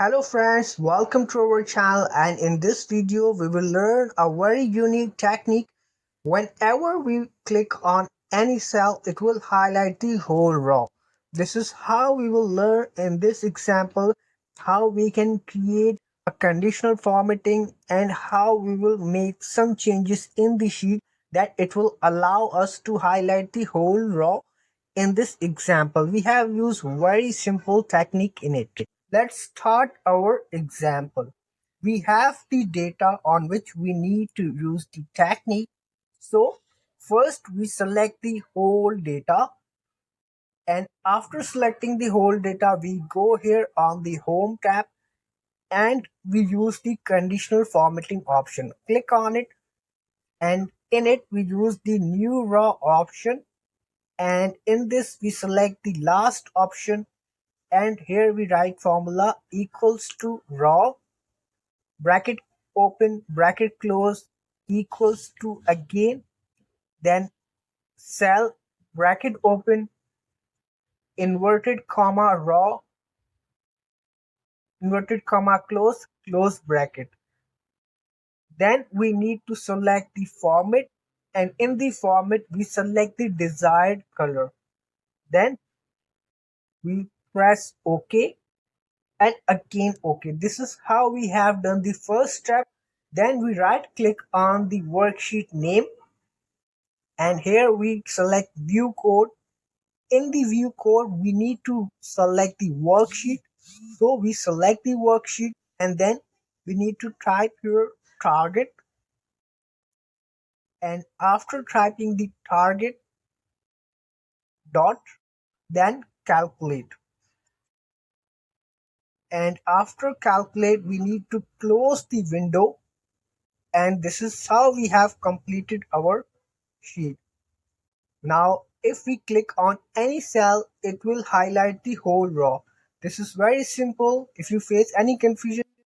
Hello friends, welcome to our channel, and in this video we will learn a very unique technique. Whenever we click on any cell, it will highlight the whole row. This is how we will learn in this example how we can create a conditional formatting and how we will make some changes in the sheet that it will allow us to highlight the whole row. In this example, we have used very simple technique in it. Let's start our example. We have the data on which we need to use the technique. So first we select the whole data, and after selecting the whole data we go here on the home tab and we use the conditional formatting option. Click on it, and in it we use the new raw option, and in this we select the last option, and here we write formula equals to raw bracket open bracket close equals to again, then cell bracket open inverted comma raw inverted comma close bracket. Then we need to select the format, and in the format we select the desired color. Then we press OK and again OK. This is how we have done the first step. Then we right click on the worksheet name, and here we select view code. In the view code we need to select the worksheet, so we select the worksheet, and then we need to type here target, and after typing the target dot, then calculate, and after calculate we need to close the window, and this is how we have completed our sheet. Now if we click on any cell, it will highlight the whole row. This is very simple. If you face any confusion,